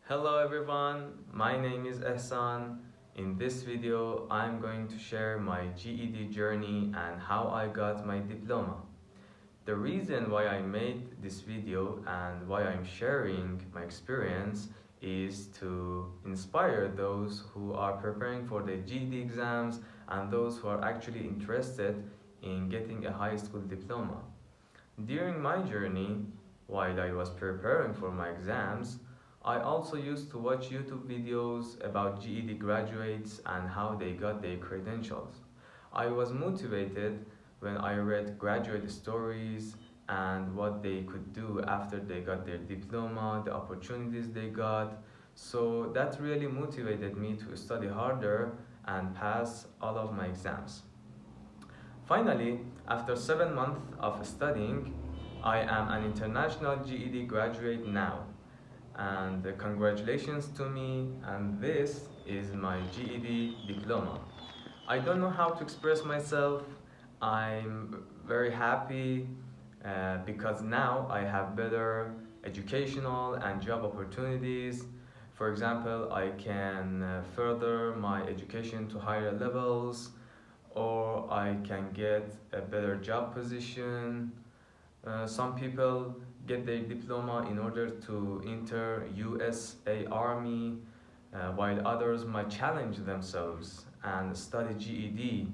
Hello everyone, my name is Ehsan. In this video, I'm going to share my GED journey and how I got my diploma. The reason why I made this video and why I'm sharing my experience is to inspire those who are preparing for the GED exams and those who are actually interested in getting a high school diploma. During my journey, while I was preparing for my exams, I also used to watch YouTube videos about GED graduates and how they got their credentials. I was motivated when I read graduate stories and what they could do after they got their diploma, the opportunities they got. So that really motivated me to study harder and pass all of my exams. Finally, after 7 months of studying, I am an international GED graduate now. And congratulations to me, and this is my GED diploma. I don't know how to express myself. I'm very happy because now I have better educational and job opportunities. For example, I can further my education to higher levels, or I can get a better job position. Some people get their diploma in order to enter USA Army, while others might challenge themselves and study GED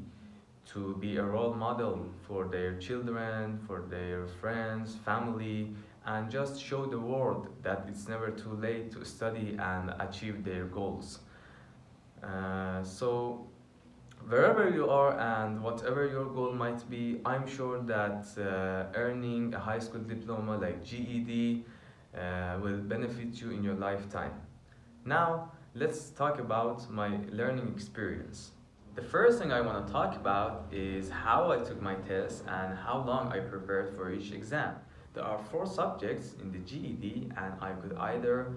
to be a role model for their children, for their friends, family, and just show the world that it's never too late to study and achieve their goals. So wherever you are and whatever your goal might be, I'm sure that earning a high school diploma like GED will benefit you in your lifetime. Now, let's talk about my learning experience. The first thing I want to talk about is how I took my test and how long I prepared for each exam. There are 4 subjects in the GED, and I could either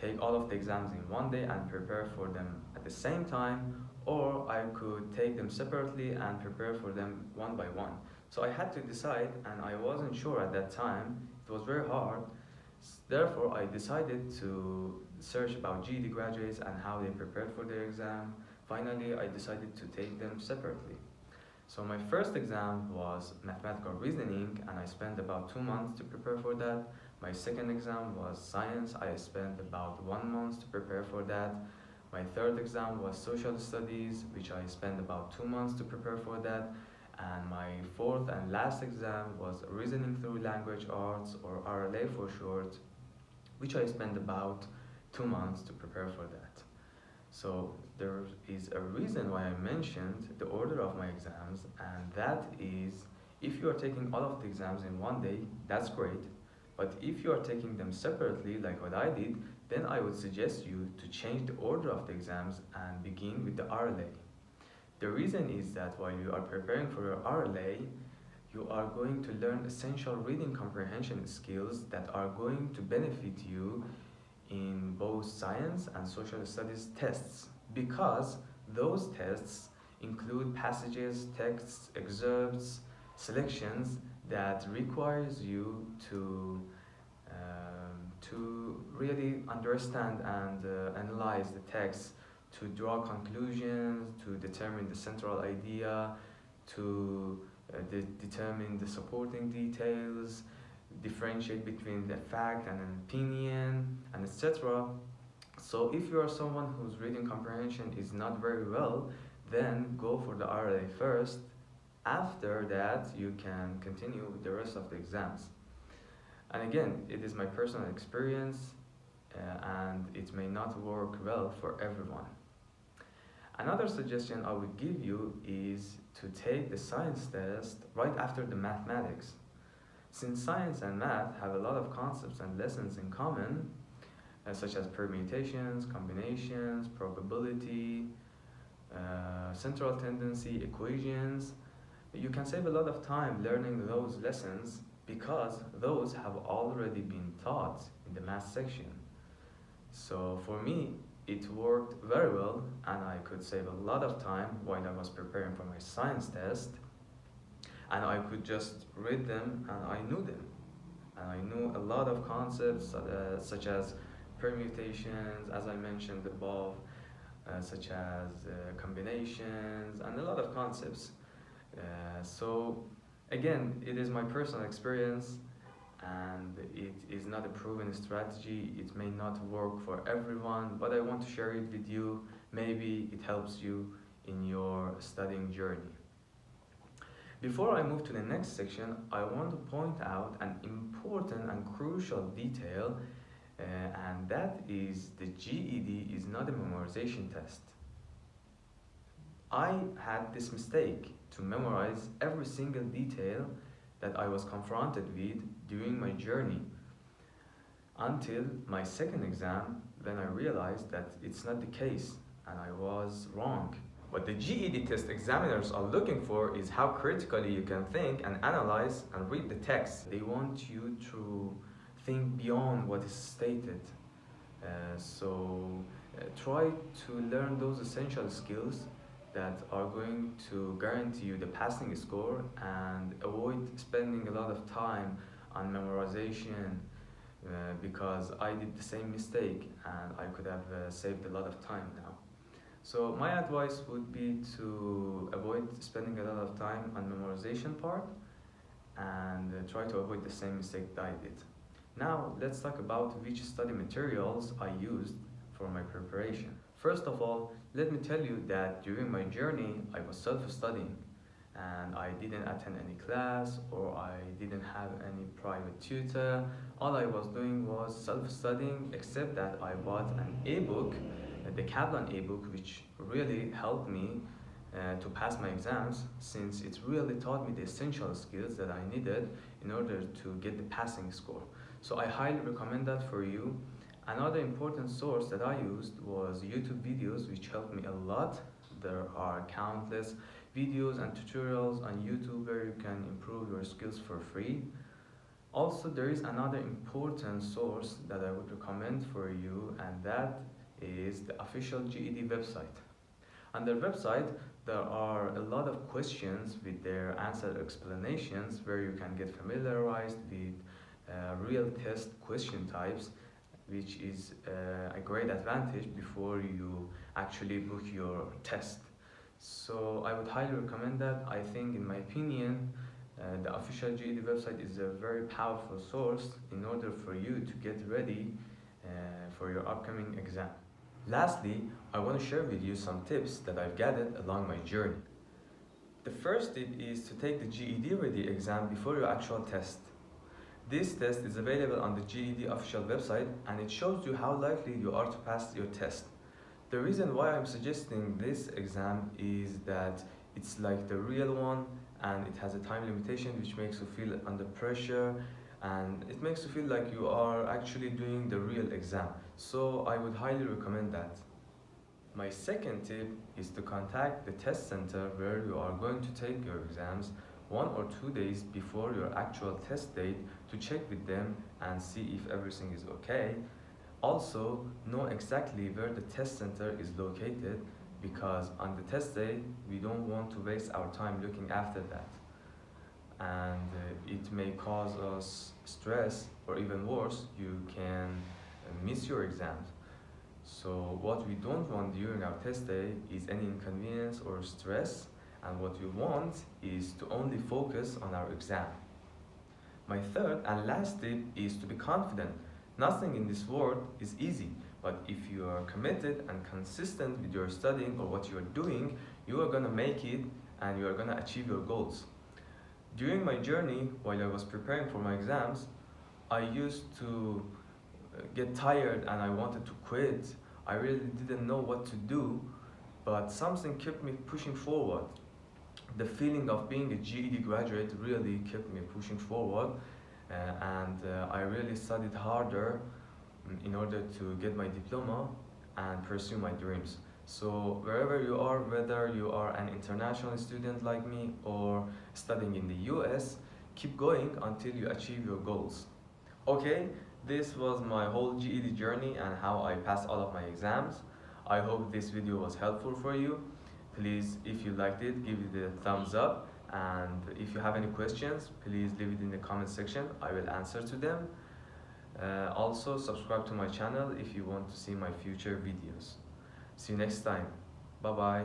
take all of the exams in one day and prepare for them at the same time, or I could take them separately and prepare for them one by one. So I had to decide, and I wasn't sure at that time. It was very hard. Therefore, I decided to search about GED graduates and how they prepared for their exam. Finally, I decided to take them separately. So my first exam was mathematical reasoning, and I spent about 2 months to prepare for that. My second exam was science. I spent about 1 month to prepare for that. My third exam was social studies, which I spent about 2 months to prepare for that. And my fourth and last exam was reasoning through language arts, or RLA for short, which I spent about 2 months to prepare for that. So there is a reason why I mentioned the order of my exams, and that is, if you are taking all of the exams in one day, that's great. But if you are taking them separately, like what I did, then I would suggest you to change the order of the exams and begin with the RLA. The reason is that while you are preparing for your RLA, you are going to learn essential reading comprehension skills that are going to benefit you in both science and social studies tests, because those tests include passages, texts, excerpts, selections that requires you to really understand and analyze the text, to draw conclusions, to determine the central idea, to determine the supporting details, differentiate between the fact and an opinion, and etc. So if you are someone whose reading comprehension is not very well, then go for the RLA first. After that, you can continue with the rest of the exams. And again, it is my personal experience, and it may not work well for everyone. Another suggestion I would give you is to take the science test right after the mathematics. Since science and math have a lot of concepts and lessons in common, such as permutations, combinations, probability, central tendency, equations, you can save a lot of time learning those lessons because those have already been taught in the math section. So for me, it worked very well, and I could save a lot of time while I was preparing for my science test, and I could just read them and I knew them. And I knew a lot of concepts such as permutations, as I mentioned above, such as combinations and a lot of concepts. So again, it is my personal experience and it is not a proven strategy. It may not work for everyone, but I want to share it with you. Maybe it helps you in your studying journey. Before I move to the next section, I want to point out an important and crucial detail, and that is the GED is not a memorization test. I had this mistake to memorize every single detail that I was confronted with during my journey until my second exam, when I realized that it's not the case and I was wrong. What the GED test examiners are looking for is how critically you can think and analyze and read the text. They want you to think beyond what is stated. Try to learn those essential skills that are going to guarantee you the passing score and avoid spending a lot of time on memorization because I did the same mistake and I could have saved a lot of time now. So my advice would be to avoid spending a lot of time on memorization part and try to avoid the same mistake that I did. Now let's talk about which study materials I used for my preparation. First of all, let me tell you that during my journey I was self-studying and I didn't attend any class or I didn't have any private tutor. All I was doing was self-studying, except that I bought an ebook, the Kaplan ebook, which really helped me to pass my exams, since it really taught me the essential skills that I needed in order to get the passing score. So I highly recommend that for you. Another important source that I used was YouTube videos, which helped me a lot. There are countless videos and tutorials on YouTube where you can improve your skills for free. Also, there is another important source that I would recommend for you, and that is the official GED website. On their website, there are a lot of questions with their answer explanations where you can get familiarized with real test question types, which is a great advantage before you actually book your test. So I would highly recommend that. I think, in my opinion, the official GED website is a very powerful source in order for you to get ready for your upcoming exam. Lastly, I want to share with you some tips that I've gathered along my journey. The first tip is to take the GED Ready exam before your actual test. This test is available on the GED official website and it shows you how likely you are to pass your test. The reason why I'm suggesting this exam is that it's like the real one and it has a time limitation, which makes you feel under pressure and it makes you feel like you are actually doing the real exam. So I would highly recommend that. My second tip is to contact the test center where you are going to take your exams 1 or 2 days before your actual test date to check with them and see if everything is okay. Also, know exactly where the test center is located, because on the test day, we don't want to waste our time looking after that. And it may cause us stress, or even worse, you can miss your exams. So what we don't want during our test day is any inconvenience or stress, and what we want is to only focus on our exam. My third and last tip is to be confident. Nothing in this world is easy, but if you are committed and consistent with your studying or what you are doing, you are going to make it and you are going to achieve your goals. During my journey, while I was preparing for my exams, I used to get tired and I wanted to quit. I really didn't know what to do, but something kept me pushing forward. The feeling of being a GED graduate really kept me pushing forward, and I really studied harder in order to get my diploma and pursue my dreams. So wherever you are, whether you are an international student like me or studying in the US, keep going until you achieve your goals. Okay, this was my whole GED journey and how I passed all of my exams. I hope this video was helpful for you. Please, if you liked it, give it a thumbs up, and if you have any questions, please leave it in the comment section. I will answer to them. Also, subscribe to my channel if you want to see my future videos. See you next time. Bye bye.